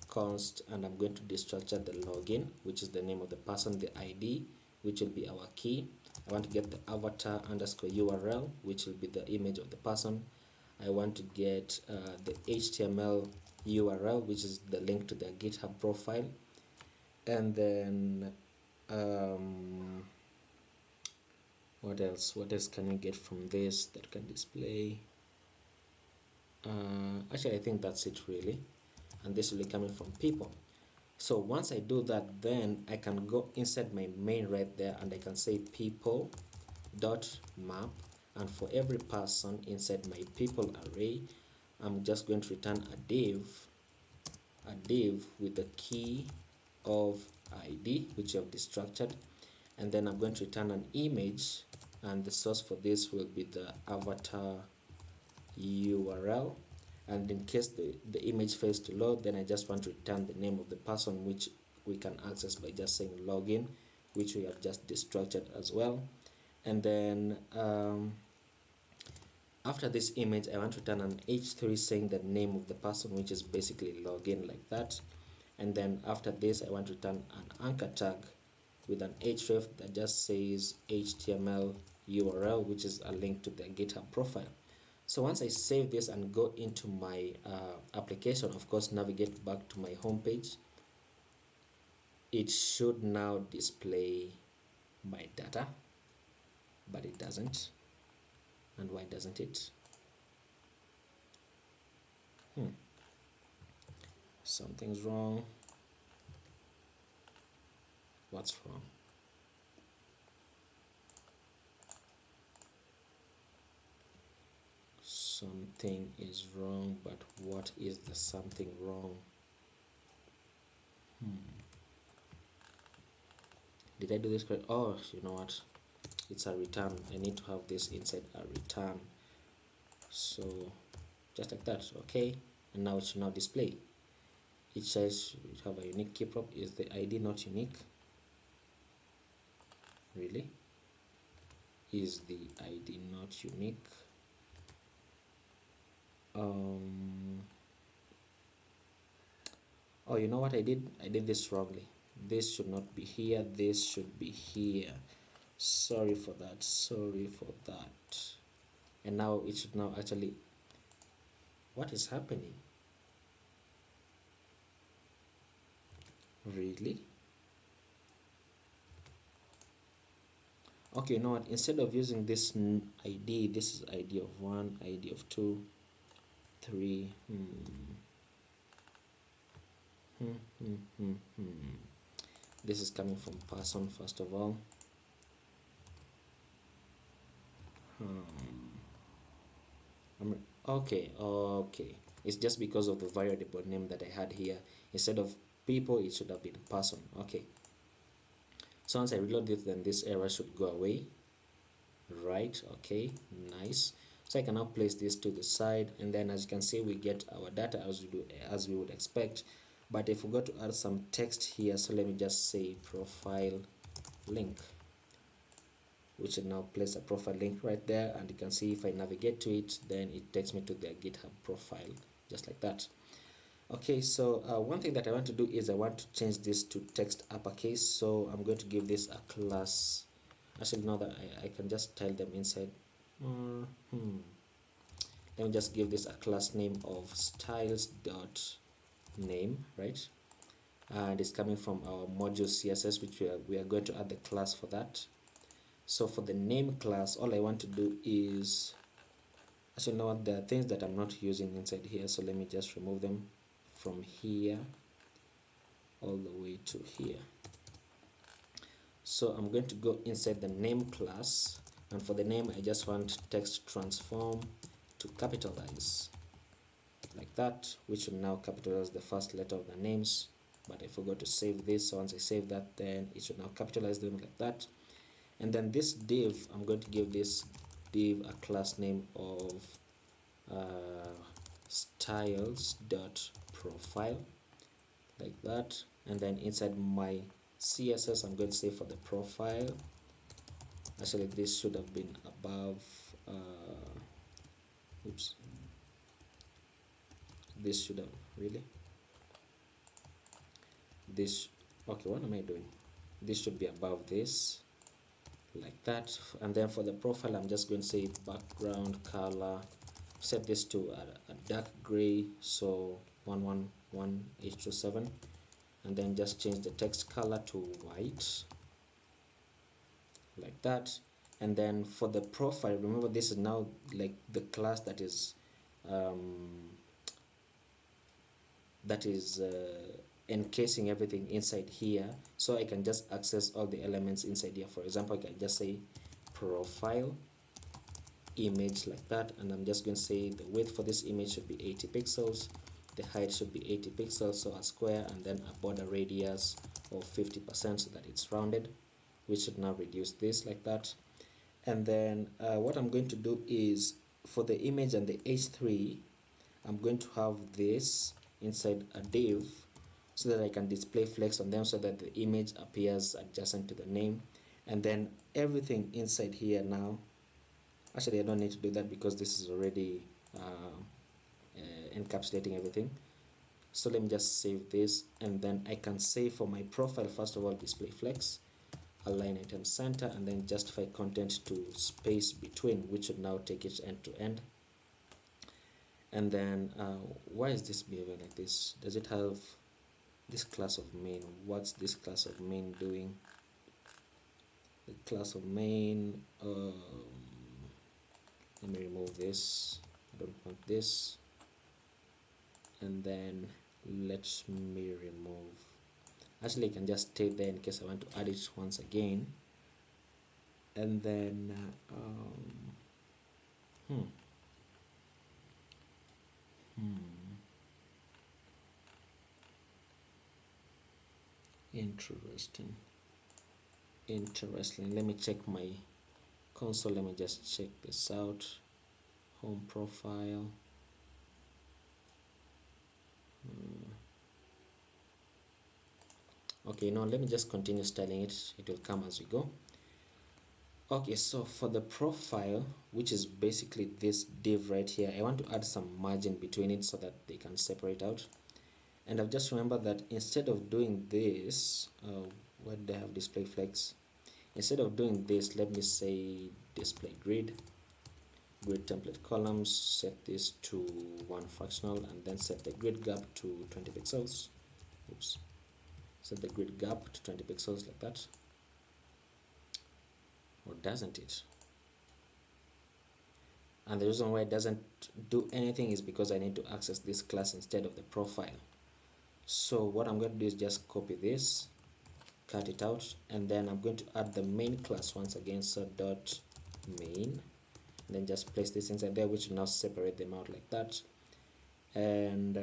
const, and I'm going to destructure the login, which is the name of the person, the ID, which will be our key. I want to get the avatar underscore URL, which will be the image of the person. I want to get the HTML URL, which is the link to their GitHub profile. And then What else can you get from this that can display? Actually, I think that's it really, and this will be coming from people. So once I do that, then I can go inside my main right there, and I can say people dot map, and for every person inside my people array, I'm just going to return a div with the key of ID, which you have destructured, and then I'm going to return an image, and the source for this will be the avatar URL. And in case the image fails to load, then I just want to return the name of the person, which we can access by just saying login, which we have just destructured as well. And then after this image, I want to return an h3 saying the name of the person, which is basically login, like that. And then after this, I want to return an anchor tag with an href that just says HTML URL, which is a link to the GitHub profile. So once I save this and go into my application, of course, navigate back to my home page, it should now display my data, but it doesn't. And why doesn't it? Something's wrong. What's wrong? Something is wrong, but what is the something wrong? Did I do this correct? Oh, you know what? It's a return. I need to have this inside a return. So just like that, okay? And now it should now display. It says you have a unique key prop. Is the ID not unique? Really? Is the ID not unique? Oh, you know what I did? I did this wrongly. This should not be here. This should be here. Sorry for that. Sorry for that. And now it should now actually... What is happening? Really? Okay, you know what? Instead of using this ID, this is ID of 1, ID of 2, 3. This is coming from person, first of all. Okay. It's just because of the variable name that I had here. Instead of people, it should have been person. Okay. So once I reload it, then this error should go away. Right. Okay. Nice. So I can now place this to the side, and then as you can see, we get our data as we would expect. But I forgot to add some text here, so let me just say profile link, which will now place a profile link right there, and you can see if I navigate to it, then it takes me to their GitHub profile, just like that. Okay, so one thing that I want to do is I want to change this to text uppercase, so I'm going to give this a class. Actually, now that I can just tell them inside. Let me just give this a class name of styles.name, right? And it's coming from our module CSS, which we are going to add the class for that. So for the name class, all I want to do is, actually, you know what, there are things that I'm not using inside here, so let me just remove them from here all the way to here. So I'm going to go inside the name class, and for the name, I just want text transform to capitalize, like that, which will now capitalize the first letter of the names. But I forgot to save this, so once I save that, then it should now capitalize them like that. And then this div, I'm going to give this div a class name of styles.profile, like that. And then inside my CSS, I'm going to say for the profile, actually this should have been above, oops, this should have, really, this, okay, what am I doing? This should be above this, like that. And then for the profile, I'm just going to say background color, set this to a dark gray, so 111H27, and then just change the text color to white, like that. And then for the profile, remember this is now like the class that is um, encasing everything inside here, so I can just access all the elements inside here. For example, I can just say profile image like that, and I'm just going to say the width for this image should be 80 pixels, the height should be 80 pixels, so a square, and then a border radius of 50% so that it's rounded. We should now reduce this like that. And then what I'm going to do is for the image and the h3, I'm going to have this inside a div so that I can display flex on them so that the image appears adjacent to the name. And then everything inside here now, actually I don't need to do that because this is already encapsulating everything. So let me just save this, and then I can say for my profile, first of all, display flex, align item center, and then justify content to space between, which should now take it end to end. And then why is this behaving like this? Does it have this class of main? What's this class of main doing? The class of main, let me remove this, I don't want this, and then let me remove, actually I can just stay there in case I want to add it once again. And then interesting, let me check my console, let me just check this out. Home profile, okay, no, let me just continue styling it, it will come as we go. Okay, so for the profile, which is basically this div right here, I want to add some margin between it so that they can separate out. And I've just remembered that instead of doing this, where do I have display flex? Instead of doing this, let me say display grid template columns, set this to 1 fractional, and then set the grid gap to 20 pixels. Oops. Set the grid gap to 20 pixels like that. Or doesn't it? And the reason why it doesn't do anything is because I need to access this class instead of the profile. So what I'm going to do is just copy this, cut it out, and then I'm going to add the main class once again, so dot main, and then just place this inside there, which will now separate them out like that. And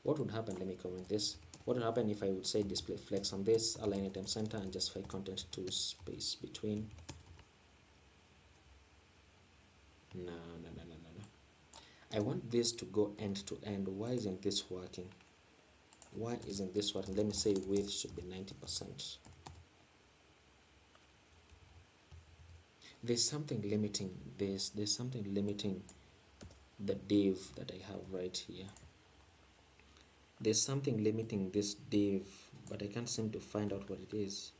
what would happen, let me comment this, what would happen if I would say display flex on this, align item center, and justify content to space between? No. I want this to go end to end. Why isn't this working? Why isn't this working? Let me say width should be 90%. There's something limiting this. There's something limiting the div that I have right here. There's something limiting this div, but I can't seem to find out what it is.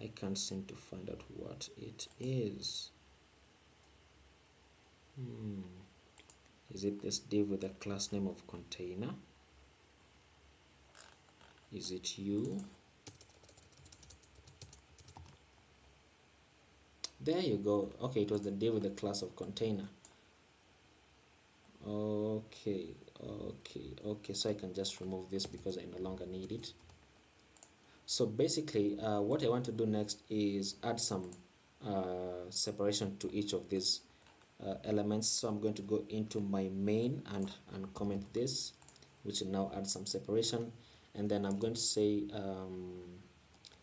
I can't seem to find out what it is. Is it this div with a class name of container? Is it you? There you go. Okay, it was the div with the class of container. Okay, so I can just remove this because I no longer need it. So basically what I want to do next is add some separation to each of these elements. So I'm going to go into my main and comment this, which will now add some separation. And then I'm going to say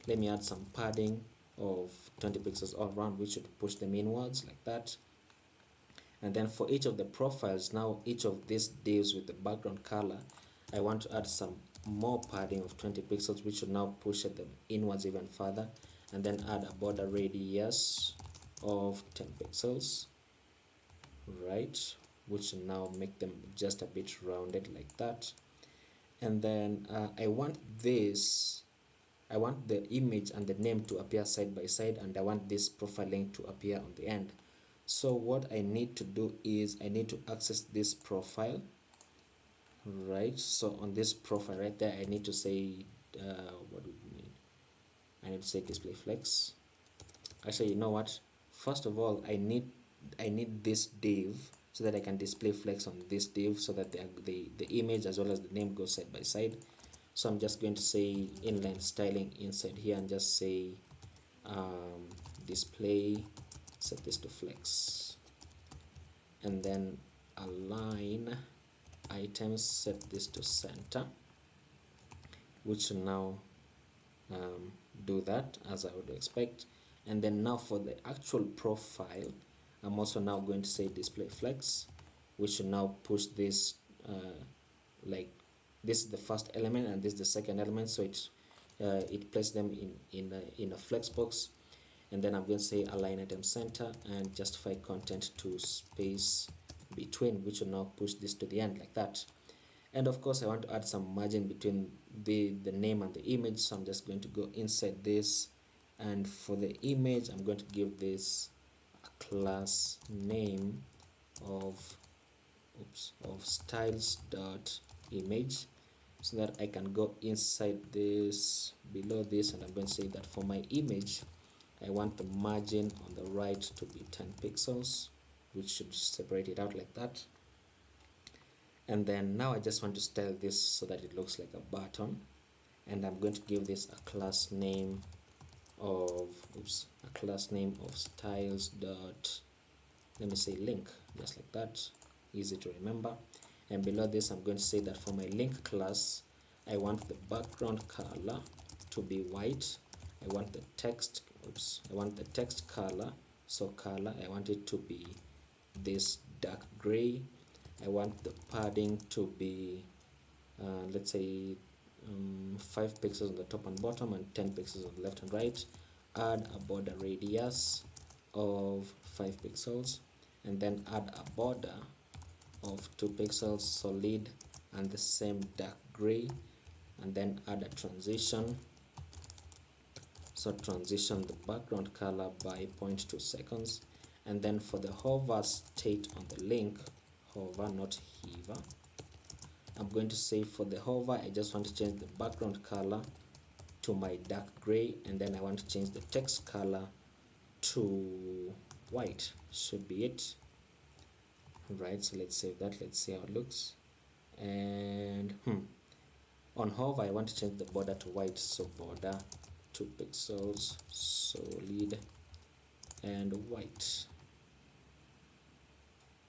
let me add some padding of 20 pixels all around, which should push them inwards like that. And then for each of the profiles, now each of these divs with the background color, I want to add some more padding of 20 pixels, which should now push them inwards even further, and then add a border radius of 10 pixels, right, which will now make them just a bit rounded like that. And then I want the image and the name to appear side by side, and I want this profile link to appear on the end. So what I need to do is I need to access this profile, right? So on this profile right there, I need to say what do we need? I need to say display flex. Actually, you know what, first of all, I need this div so that I can display flex on this div, so that the image as well as the name go side by side. So I'm just going to say inline styling inside here and just say display, set this to flex, and then align items, set this to center, which will now do that as I would expect. And then now for the actual profile, I'm also now going to say display flex, which should now push this like this is the first element and this is the second element, so it places them in a flex box. And then I'm going to say align item center and justify content to space between, which will now push this to the end like that. And of course I want to add some margin between the name and the image, so I'm just going to go inside this, and for the image I'm going to give this a class name of styles.image, so that I can go inside this below this, and I'm going to say that for my image I want the margin on the right to be 10 pixels, which should separate it out like that. And then now I just want to style this so that it looks like a button, and I'm going to give this a class name of styles dot, let me say link, just like that, easy to remember. And below this I'm going to say that for my link class I want the background color to be white, I want the text color, so color I want it to be this dark gray, I want the padding to be let's say 5 pixels on the top and bottom and 10 pixels on the left and right. Add a border radius of 5 pixels, and then add a border of 2 pixels solid and the same dark gray, and then add a transition, so transition the background color by 0.2 seconds. And then for the hover state on the link, hover not hover, I'm going to say for the hover I just want to change the background color to my dark gray, and then I want to change the text color to white, should be it. Right, so let's save that, let's see how it looks. And on hover I want to change the border to white, so border 2 pixels solid and white.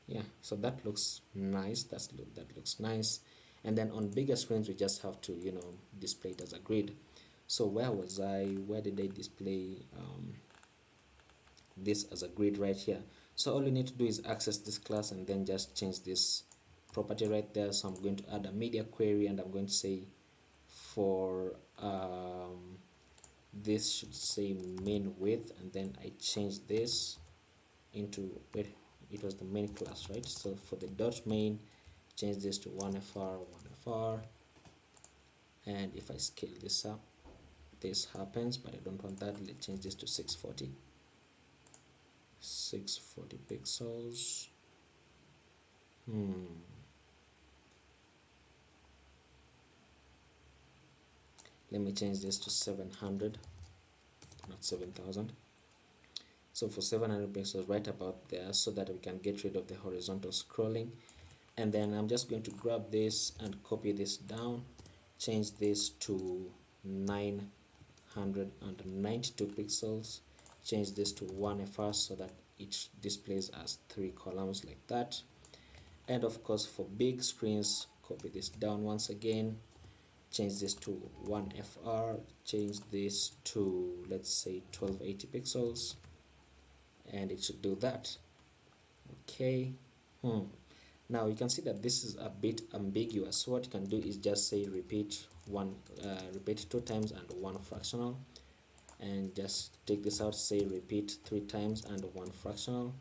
Yeah, so that looks nice, that looks nice. And then on bigger screens we just have to, you know, display it as a grid. So where did I display this as a grid? Right here. So all you need to do is access this class and then just change this property right there. So I'm going to add a media query, and I'm going to say for this should say main width, and then I change this into, wait, it was the main class, right? So for the dot main, change this to 1fr, and if I scale this up, this happens, but I don't want that. Let's change this to 640 pixels. Let me change this to 700, not 7000. So for 700 pixels, right about there, so that we can get rid of the horizontal scrolling. And then I'm just going to grab this and copy this down, change this to 992 pixels, change this to 1fr so that it displays as 3 columns like that. And of course for big screens, copy this down once again, change this to 1fr, change this to, let's say, 1280 pixels, and it should do that. Okay. Now you can see that this is a bit ambiguous. So what you can do is just say repeat 2 times and 1 fractional, and just take this out, say repeat 3 times and 1 fractional,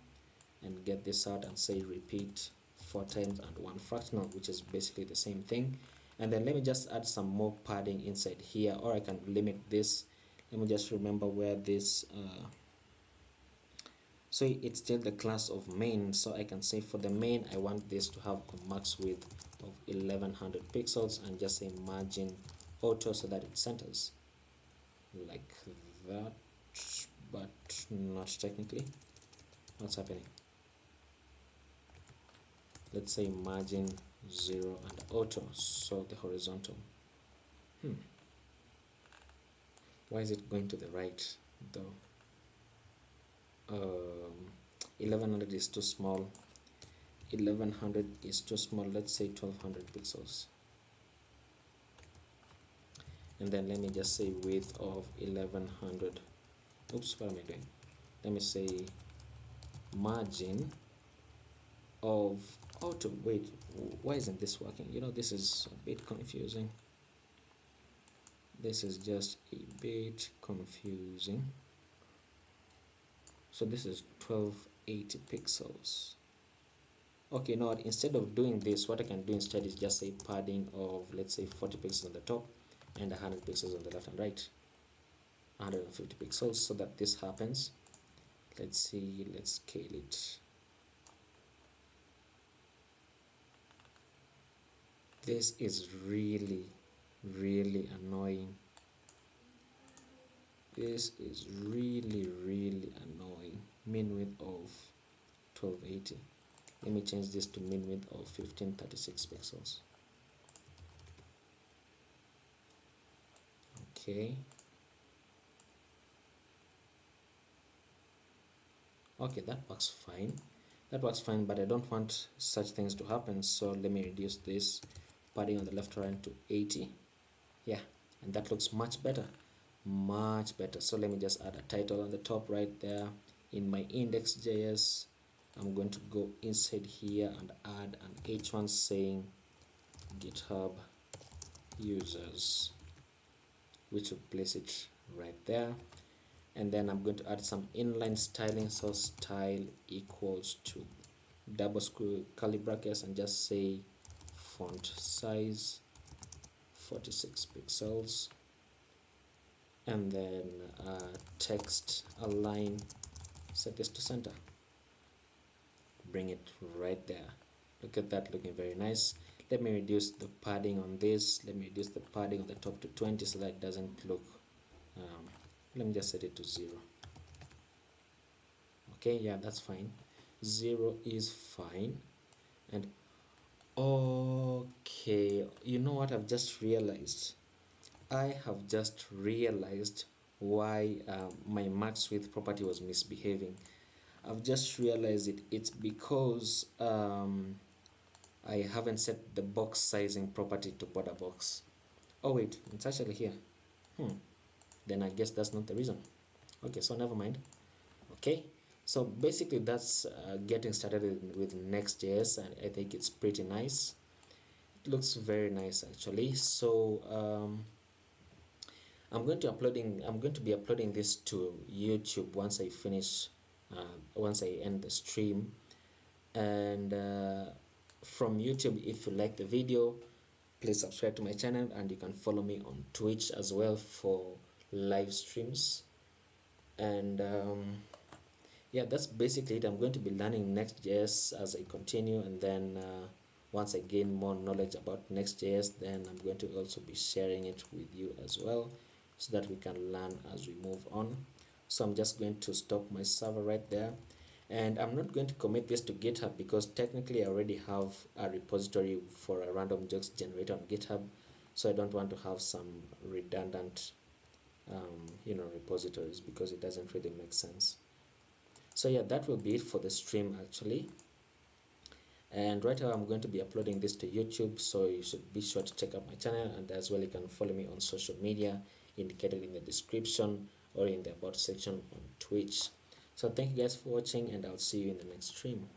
and get this out and say repeat 4 times and 1 fractional, which is basically the same thing. And then let me just add some more padding inside here, or I can limit this. Let me just remember where this so it's still the class of main, so I can say for the main I want this to have a max width of 1100 pixels, and just say margin auto so that it centers like that, but not technically. What's happening? Let's say margin 0 and auto, so the horizontal. Why is it going to the right though? 1100 is too small. 1100 is too small. Let's say 1200 pixels. And then let me just say width of 1100. Oops, what am I doing? Let me say margin of auto. Wait, why isn't this working? You know, this is a bit confusing. This is just a bit confusing. So this is 1280 pixels. Okay, now instead of doing this, what I can do instead is just say padding of, let's say, 40 pixels on the top and 100 pixels on the left and right, 150 pixels, so that this happens. Let's see, let's scale it. This is really annoying. This is really annoying. Min width of 1280. Let me change this to min width of 1536 pixels. Okay. Okay, that works fine. That works fine, but I don't want such things to happen, so let me reduce this padding on the left right to 80. Yeah, and that looks much better. So let me just add a title on the top right there. In my index.js, I'm going to go inside here and add an h1 saying GitHub Users, which will place it right there. And then I'm going to add some inline styling, so style equals to double square curly brackets and just say font size 46 pixels, and then text align, set this to center, bring it right there. Look at that, looking very nice. Let me reduce the padding on this. Let me reduce the padding on the top to 20 so that it doesn't look let me just set it to 0. Okay, yeah, that's fine. 0 is fine. And okay, you know what I've just realized? I have just realized why my max width property was misbehaving. I've just realized it's because I haven't set the box sizing property to border box. Oh wait, it's actually here. Then I guess that's not the reason. Okay, so never mind. Okay, so basically that's getting started with Next.js, and I think it's pretty nice. It looks very nice actually. So I'm going to be uploading this to YouTube once I finish, once I end the stream. And from YouTube, if you like the video, please subscribe to my channel, and you can follow me on Twitch as well for live streams. And yeah, that's basically it. I'm going to be learning Next.js as I continue, and then once I gain more knowledge about Next.js, then I'm going to also be sharing it with you as well, so that we can learn as we move on. So I'm just going to stop my server right there, and I'm not going to commit this to GitHub because technically I already have a repository for a random jokes generator on GitHub, so I don't want to have some redundant repositories, because it doesn't really make sense. So yeah, that will be it for the stream actually. And right now I'm going to be uploading this to YouTube, so you should be sure to check out my channel, and as well you can follow me on social media indicated in the description or in the about section on Twitch. So thank you guys for watching, and I'll see you in the next stream.